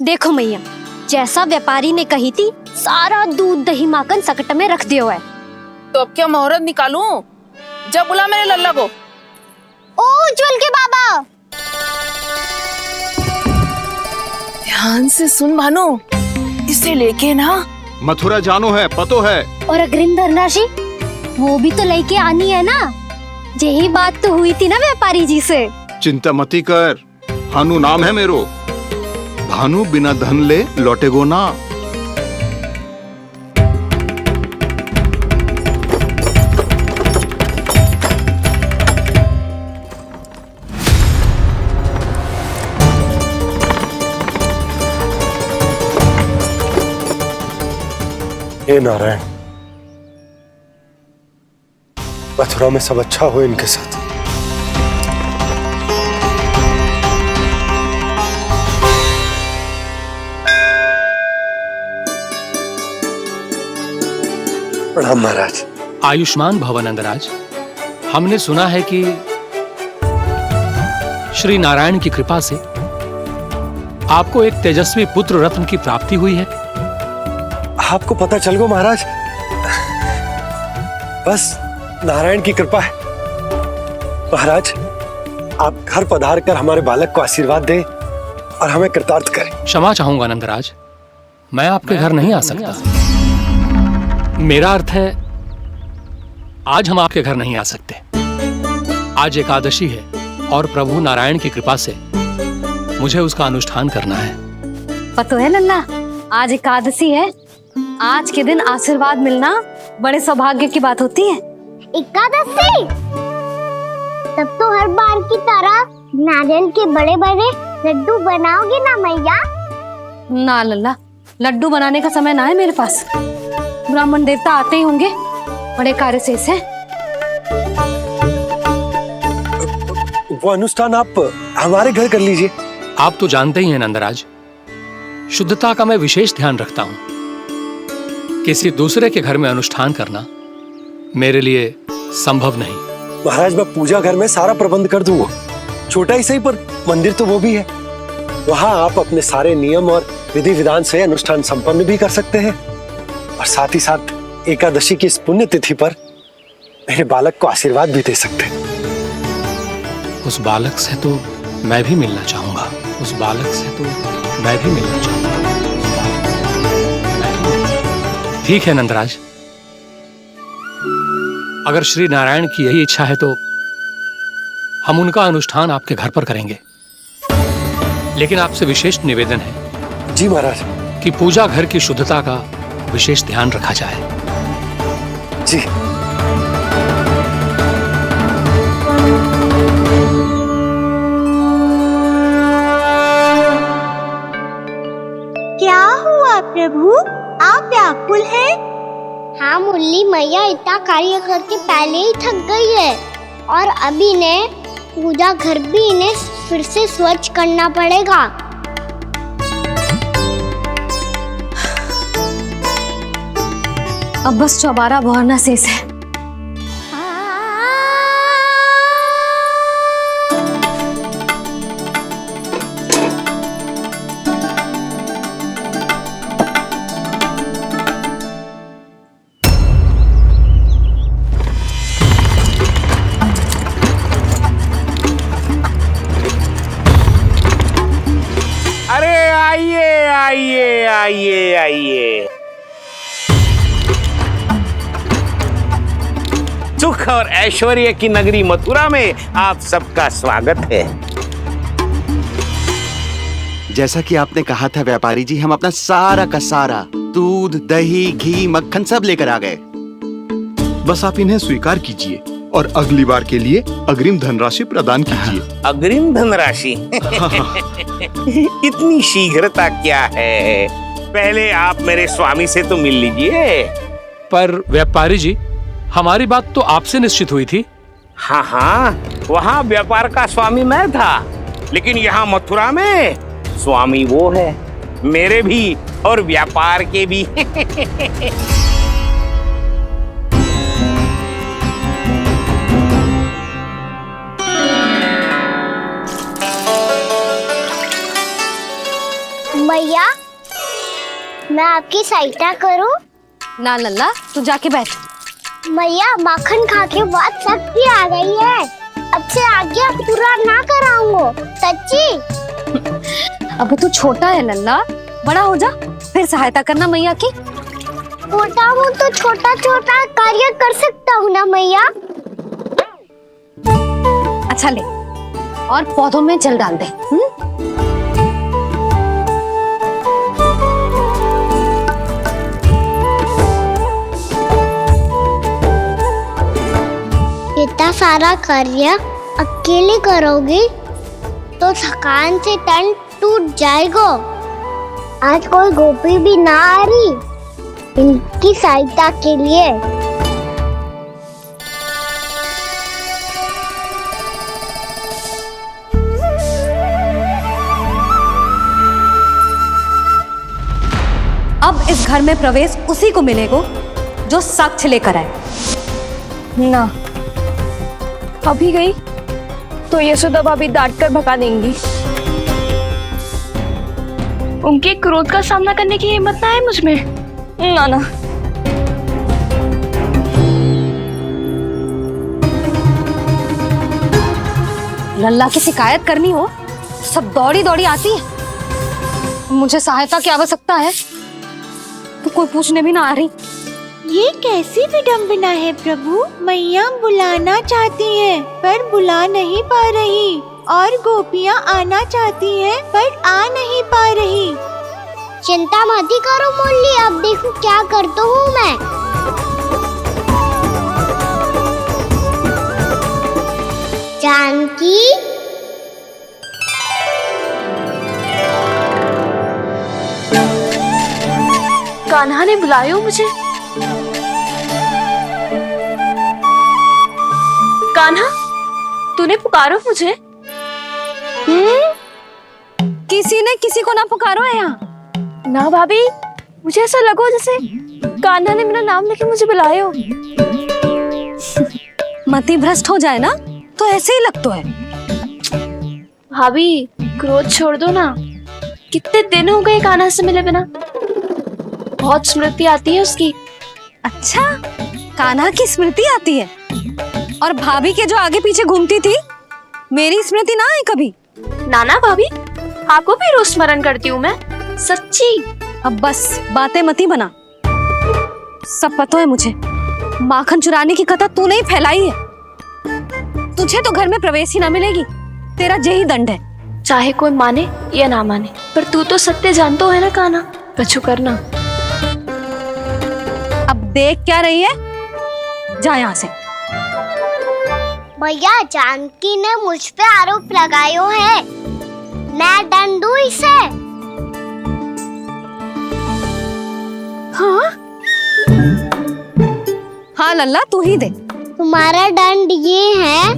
देखो मैया, जैसा व्यापारी ने कही थी सारा दूध दही माखन सकट में रख दियो है। तो अब क्या मुहूर्त निकालूं? जब बुला मेरे लल्ला को। ओ उज्जवल के बाबा, ध्यान से सुन भानु, इसे लेके ना मथुरा जानो है, पतो है। और अग्रिम धनराशि वो भी तो लेके आनी है ना। यही बात तो हुई थी ना व्यापारी जी से। चिंता मती कर, भानु नाम है मेरो। भानु बिना धन ले लौटेगो ना। हे नारायण, मथुरा में सब अच्छा हो इनके साथ। प्रणाम महाराज। आयुष्मान भव नंदराज। हमने सुना है कि श्री नारायण की कृपा से आपको एक तेजस्वी पुत्र रत्न की प्राप्ति हुई है। आपको पता चल गो महाराज, बस नारायण की कृपा है। महाराज, आप घर पधार कर हमारे बालक को आशीर्वाद दें और हमें कृतार्थ करें। क्षमा चाहूंगा नंदराज, मैं आपके घर नहीं आ सकता। मेरा अर्थ है आज हम आपके घर नहीं आ सकते। आज एकादशी है और प्रभु नारायण की कृपा से मुझे उसका अनुष्ठान करना है। पतो है लल्ला, आज एकादशी है। आज के दिन आशीर्वाद मिलना बड़े सौभाग्य की बात होती है। एकादशी, तब तो हर बार की तरह नारियल के बड़े बड़े लड्डू बनाओगे ना मैया? ना लल्ला, लड्डू बनाने का समय ना है मेरे पास। ब्राह्मण देवता आते ही होंगे, बड़े कार्य शेष है। वो अनुष्ठान आप हमारे घर कर लीजिए। आप तो जानते ही हैं नंदराज, शुद्धता का मैं विशेष ध्यान रखता हूं। किसी दूसरे के घर में अनुष्ठान करना मेरे लिए संभव नहीं। महाराज, मैं पूजा घर में सारा प्रबंध कर दूंगा। छोटा ही सही, पर मंदिर तो वो भी है। वहां आप अपने सारे नियम और विधि विधान से अनुष्ठान संपन्न भी कर सकते हैं और साथ ही साथ एकादशी की इस पुण्य तिथि पर मेरे बालक को आशीर्वाद भी दे सकते हैं। उस बालक से तो मैं भी मिलना चाहूंगा। उस बालक से तो मैं भी मिलना चाहूंगा। ठीक है नंदराज, अगर श्री नारायण की यही इच्छा है तो हम उनका अनुष्ठान आपके घर पर करेंगे। लेकिन आपसे विशेष निवेदन है जी महाराज, कि पूजा घर की शुद्धता का विशेष ध्यान रखा जाए। जी। क्या हुआ प्रभु, आप व्याकुल हैं? हाँ मुरली मैया इतना कार्य करके पहले ही थक गई है और अभी इन्हें पूजा घर भी इन्हें फिर से स्वच्छ करना पड़ेगा। अब बस चौबारा बहाना शेष है। आइए। सुख और ऐश्वर्य की नगरी मथुरा में आप सबका स्वागत है। जैसा कि आपने कहा था व्यापारी जी, हम अपना सारा का सारा दूध दही घी मक्खन सब लेकर आ गए। बस आप इन्हें स्वीकार कीजिए और अगली बार के लिए अग्रिम धनराशि प्रदान कीजिए। अग्रिम धनराशि? इतनी शीघ्रता क्या है? पहले आप मेरे स्वामी से तो मिल लीजिए। पर व्यापारी जी, हमारी बात तो आपसे निश्चित हुई थी। हाँ, वहाँ व्यापार का स्वामी मैं था, लेकिन यहाँ मथुरा में स्वामी वो है, मेरे भी और व्यापार के भी। मैया, मैं आपकी सहायता करूं? ना लल्ला, तू जाके बैठ। मैया, माखन खा के बहुत शक्ति आ गई है। अब से आगे पूरा ना कराऊंगा, सच्ची। अब तू छोटा है लल्ला, बड़ा हो जा फिर सहायता करना मैया की। छोटा हूँ तो छोटा छोटा कार्य कर सकता हूँ ना मैया। अच्छा ले, और पौधों में जल डाल दे। इतना सारा कार्य अकेले करोगी तो थकान से तन टूट जाएगा। आज कोई गोपी भी ना आ रही इनकी सहायता के लिए। अब इस घर में प्रवेश उसी को मिलेगा जो साक्ष्य लेकर आए। ना, अभी गई तो यशोदा भाभी डांट कर भगा देंगी। उनके क्रोध का सामना करने की हिम्मत ना है मुझ में। ना ना, लल्ला की शिकायत करनी हो सब दौड़ी दौड़ी आती है। मुझे सहायता की आवश्यकता है तो कोई पूछने भी ना आ रही। ये कैसी विडंबना है प्रभु। मैया बुलाना चाहती हैं पर बुला नहीं पा रही, और गोपियाँ आना चाहती हैं पर आ नहीं पा रही। चिंता मत ही करो मुरली, अब देखो क्या करता हूँ मैं। जानकी, कान्हा ने बुलाया मुझे। कान्हा, तूने पुकारो मुझे। किसी ने किसी को ना पुकारो है यहाँ। ना भाभी, मुझे ऐसा लगो जैसे कान्हा ने मेरा नाम लेके मुझे बुलाया हो। मति भ्रष्ट हो जाए ना तो ऐसे ही लगता है। भाभी, क्रोध छोड़ दो ना। कितने दिन हो गए कान्हा से मिले बिना। बहुत स्मृति आती है उसकी। अच्छा, कान्हा की स्मृति आती है? और भाभी के जो आगे पीछे घूमती थी, मेरी स्मृति ना आई कभी? नाना भाभी, आपको भी रोज स्मरण करती हूँ मैं, सच्ची। अब बस बातें मती बना। सब पता है मुझे, माखन चुराने की कथा तूने ही फैलाई है। तुझे तो घर में प्रवेश ही ना मिलेगी, तेरा यही दंड है। चाहे कोई माने या ना माने, पर तू तो सत्य जानतो है ना कान्हा, कछु करना। अब देख क्या रही है, जा यहाँ से। भैया, जानकी ने मुझ पे आरोप लगायो है, मैं दंड दूं इसे? हाँ हाँ लल्ला, तू ही दे। तुम्हारा दंड ये है,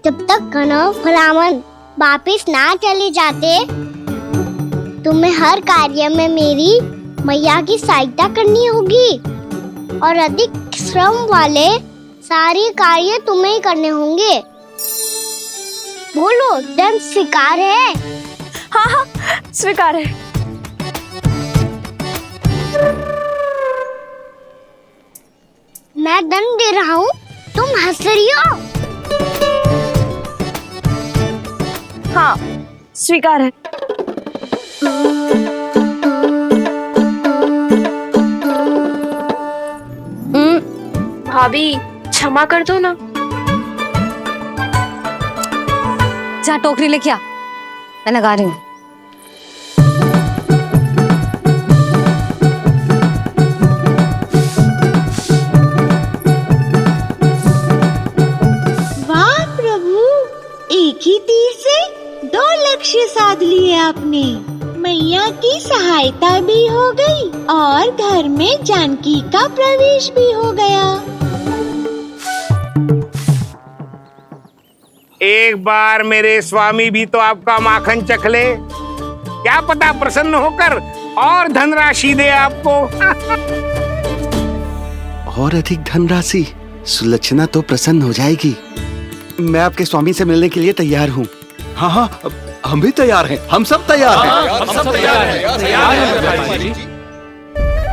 जब तक कनव ब्राह्मण वापिस ना चले जाते, तुम्हें हर कार्य में मेरी मैया की सहायता करनी होगी, और अधिक श्रम वाले सारे कार्य तुम्हें ही करने होंगे। बोलो, दंड स्वीकार है? हाँ हाँ, स्वीकार है। मैं दंड दे रहा हूँ, तुम हंस रही हो? हाँ, स्वीकार है। भाभी, क्षमा कर दो ना। जा टोकरी लेके आ, मैं लगा रही हूँ। वाह प्रभु, एक ही तीर से 2 लक्ष्य साध लिए आपने। मैया की सहायता भी हो गई और घर में जानकी का प्रवेश भी हो गया। एक बार मेरे स्वामी भी तो आपका माखन चख ले, क्या पता प्रसन्न होकर और धनराशि दे आपको। और अधिक धनराशि? सुलक्षणा तो प्रसन्न हो जाएगी। मैं आपके स्वामी से मिलने के लिए तैयार हूँ। हाँ हाँ, हम भी तैयार हैं, हम सब तैयार हैं। हम सब तैयार हैं, तैयार हैं व्यापारी जी।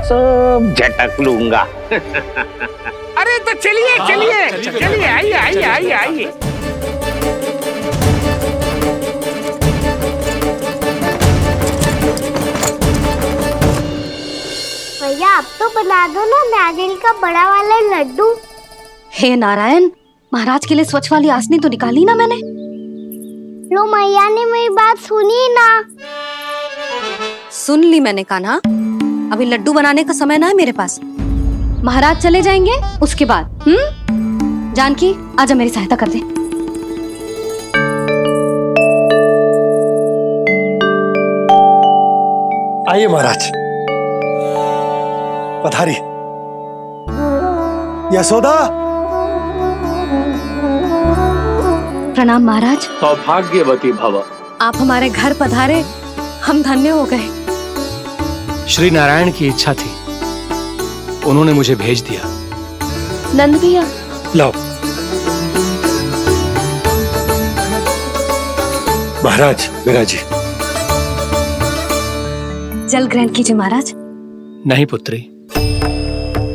सब झटक लूंगा। अरे तो चलिए चलिए चलिए, आइए आइए आइए आइए। भैया आप तो बना दो ना नारियल का बड़ा वाला लड्डू। हे नारायण, महाराज के लिए स्वच्छ वाली आसनी तो निकाली ना मैंने। लो मैया ने मेरी बात सुनी ना। सुन ली मैंने कान्हा, अभी लड्डू बनाने का समय ना है मेरे पास। महाराज चले जाएंगे उसके बाद। जानकी आजा मेरी सहायता कर दे। आइए महाराज, पधारी। यशोदा। प्रणाम महाराज। सौभाग्यवती भव। आप हमारे घर पधारे, हम धन्य हो गए। श्री नारायण की इच्छा थी, उन्होंने मुझे भेज दिया। नंद भैया, लाओ। महाराज मेरा जी। जल ग्रहण कीजिए महाराज। नहीं पुत्री,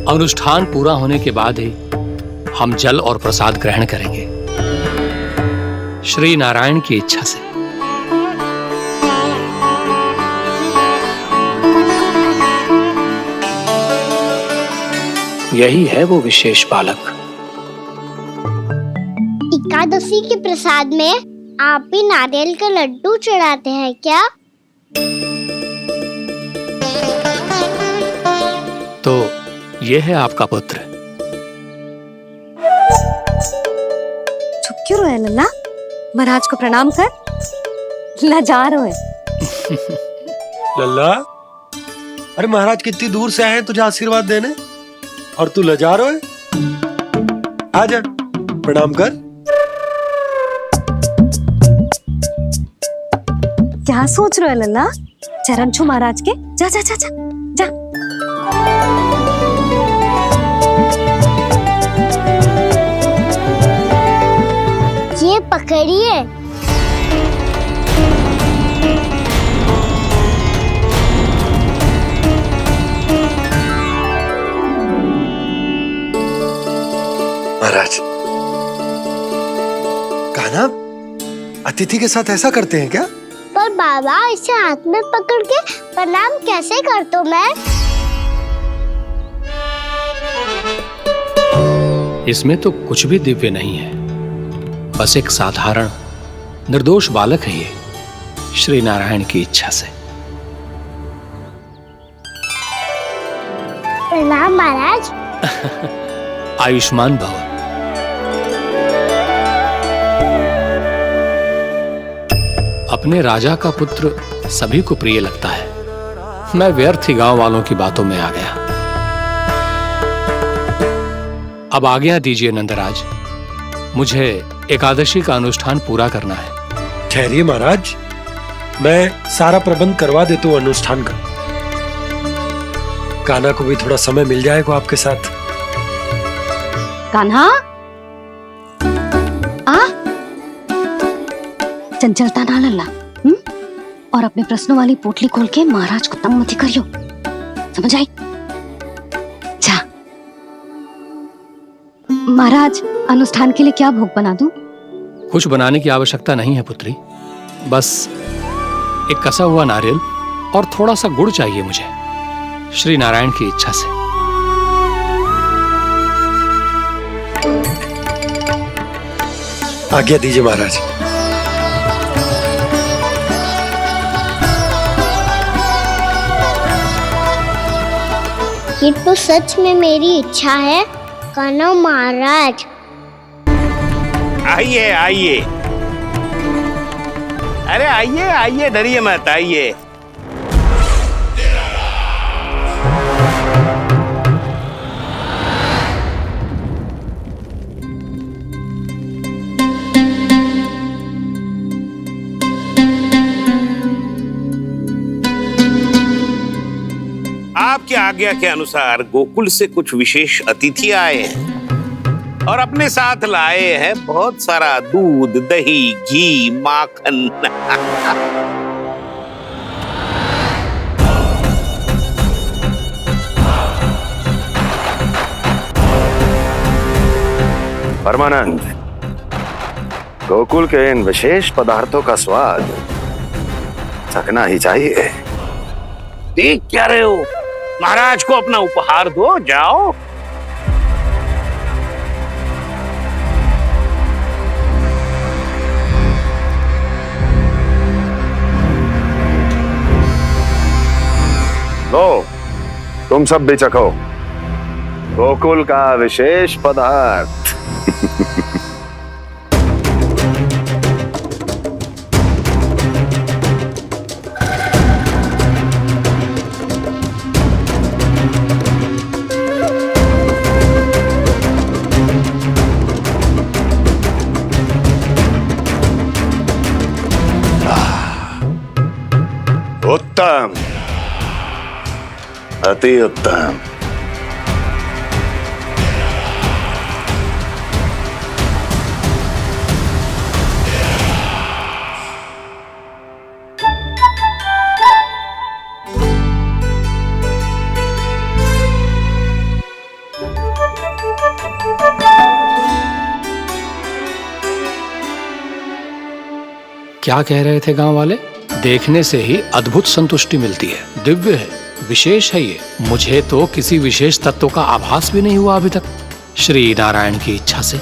अनुष्ठान पूरा होने के बाद ही हम जल और प्रसाद ग्रहण करेंगे, श्री नारायण की इच्छा से। यही है वो विशेष बालक। एकादशी के प्रसाद में आप भी नारियल का लड्डू चढ़ाते हैं क्या? तो ये है आपका पुत्र। चुप क्यों रोए लल्ला? महाराज को प्रणाम कर। लजा रोए। लल्ला, अरे महाराज कितनी दूर से आए हैं तुझे आशीर्वाद देने, और तू लजा रहा है? आजा, प्रणाम कर। क्या सोच रहे हो लल्ला? चरण छू महाराज के। जा जा जा जा जा। ये पकड़िए। महाराज, कान्हा, अतिथि के साथ ऐसा करते हैं क्या? पर बाबा, इसे हाथ में पकड़ के प्रणाम कैसे करता हूँ मैं? इसमें तो कुछ भी दिव्य नहीं है, बस एक साधारण निर्दोष बालक है ये, श्री नारायण की इच्छा से। प्रणाम महाराज। आयुष्मान भव। अपने राजा का पुत्र सभी को प्रिय लगता है। मैं व्यर्थ ही गांव वालों की बातों में आ गया। अब आज्ञा दीजिए नंदराज, मुझे एकादशी का अनुष्ठान पूरा करना है। ठहरिए महाराज, मैं सारा प्रबंध करवा देता हूँ अनुष्ठान का। कान्हा को भी थोड़ा समय मिल जाएगा आपके साथ। कान्हा, आ चंचलता ना लल्ला। और अपने प्रश्नों वाली पोटली खोल के महाराज को तंग मत करियो, समझ आई? जा। महाराज, अनुष्ठान के लिए क्या भोग बना दूं? कुछ बनाने की आवश्यकता नहीं है पुत्री, बस एक कसा हुआ नारियल और थोड़ा सा गुड़ चाहिए मुझे, श्री नारायण की इच्छा से। आज्ञा दीजिए महाराज। ये तो सच में मेरी इच्छा है कान्हा महाराज। आइए आइए, अरे आइए आइए, डरिए मत, आइए। आपकी आज्ञा के अनुसार गोकुल से कुछ विशेष अतिथि आए हैं। और अपने साथ लाए हैं बहुत सारा दूध, दही, घी, माखन। परमानंद, गोकुल के इन विशेष पदार्थों का स्वाद चखना ही चाहिए। देख क्या रहे हो? महाराज को अपना उपहार दो, जाओ। लो, तुम सब भी चखो गोकुल का विशेष पदार्थ। उत्तम, अति उत्तम। क्या कह रहे थे गांव वाले? देखने से ही अद्भुत संतुष्टि मिलती है, दिव्य है, विशेष है ये। मुझे तो किसी विशेष तत्व का आभास भी नहीं हुआ अभी तक, श्री नारायण की इच्छा से।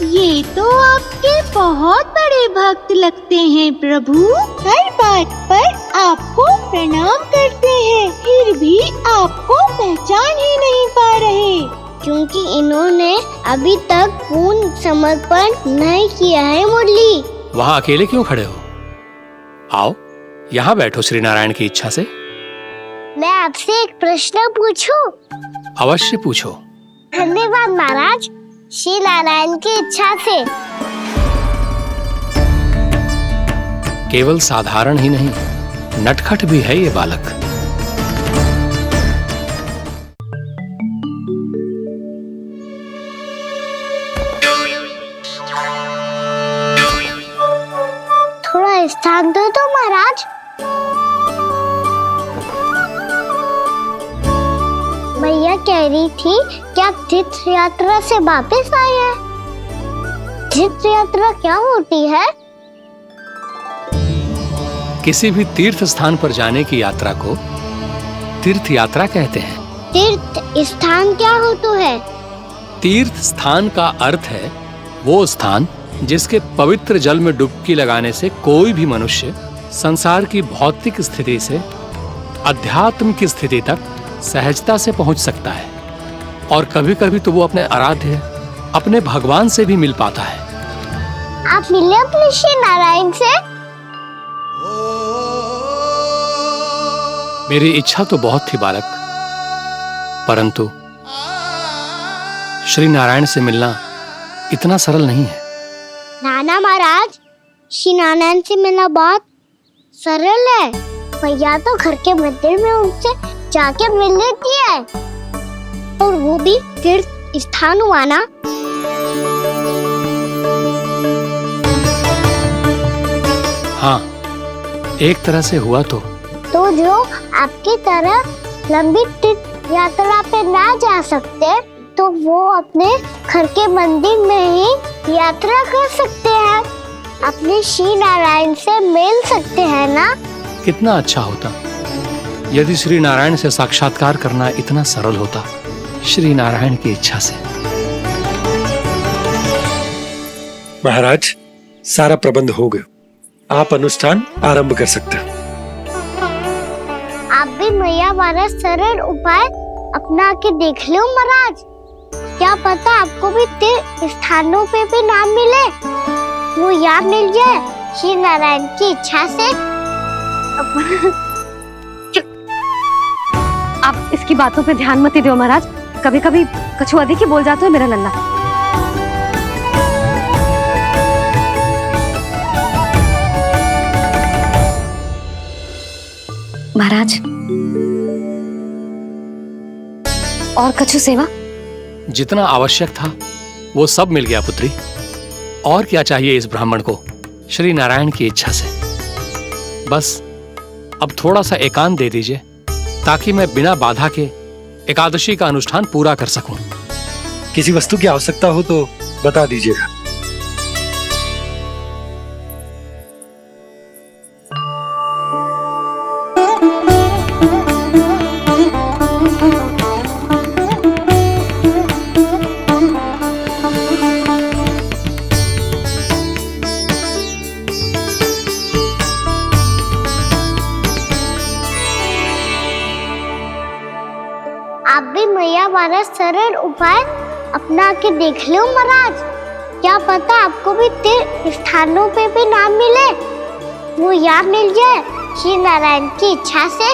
ये तो आपके बहुत बड़े भक्त लगते हैं प्रभु। हर बात पर आपको प्रणाम करते हैं, फिर भी आपको पहचान ही नहीं पा रहे। क्योंकि इन्होंने अभी तक पूर्ण समर्पण नहीं किया है मुरली। वहाँ अकेले क्यों खड़े हो? आओ यहाँ बैठो श्री नारायण की इच्छा से। मैं आपसे एक प्रश्न पूछूं? अवश्य पूछो। धन्यवाद महाराज, श्री नारायण की इच्छा से। केवल साधारण ही नहीं, नटखट भी है ये बालक। थोड़ा स्थान दो तो महाराज। भैया कह रही थी कि आप तीर्थ यात्रा से वापस आए हैं। तीर्थ यात्रा क्या होती है? किसी भी तीर्थ स्थान पर जाने की यात्रा को तीर्थ यात्रा कहते हैं। तीर्थ स्थान क्या हो तो है? तीर्थ स्थान का अर्थ है वो स्थान जिसके पवित्र जल में डुबकी लगाने से कोई भी मनुष्य संसार की भौतिक स्थिति से अध्यात्म की स्थिति तक सहजता से पहुंच सकता है, और कभी कभी तो वो अपने आराध्य, अपने भगवान से भी मिल पाता है। आप मिले अपने श्री नारायण से? मेरी इच्छा तो बहुत थी बालक, परंतु श्री नारायण से मिलना इतना सरल नहीं है। नाना महाराज, श्री नारायण से मिलना बहुत सरल है। भैया तो घर के मंदिर में उनसे जाके मिल लेती है, और वो भी तीर्थ स्थान हुआ ना। हाँ, एक तरह से हुआ तो जो आपकी तरह लंबी तीर्थ यात्रा पे ना जा सकते, तो वो अपने घर के मंदिर में ही यात्रा कर सकते हैं, अपने श्री नारायण से मिल सकते हैं ना। कितना अच्छा होता यदि श्री नारायण से साक्षात्कार करना इतना सरल होता, श्री नारायण की इच्छा से। महाराज, सारा प्रबंध हो गया, आप अनुष्ठान आरंभ कर सकते हैं। आप भी मैया वाला सरल उपाय अपना के देख लो महाराज। क्या पता आपको भी तीर्थ स्थानों पे भी नाम मिले, वो यहाँ मिल जाए श्री नारायण की इच्छा से। आप इसकी बातों पे ध्यान मत दो महाराज, कभी कभी कछुआ देखी बोल जाता है मेरा लल्ला। महाराज, और कछु सेवा? जितना आवश्यक था वो सब मिल गया पुत्री। और क्या चाहिए इस ब्राह्मण को श्री नारायण की इच्छा से। बस अब थोड़ा सा एकांत दे दीजिए ताकि मैं बिना बाधा के एकादशी का अनुष्ठान पूरा कर सकूं। किसी वस्तु की आवश्यकता हो तो बता दीजिएगा। आप भी मैया वाला सरल उपाय अपना के देख लो महाराज। क्या पता आपको भी तीर्थ स्थानों पे भी नाम मिले। वो यहाँ मिल जाए श्री नारायण की इच्छा से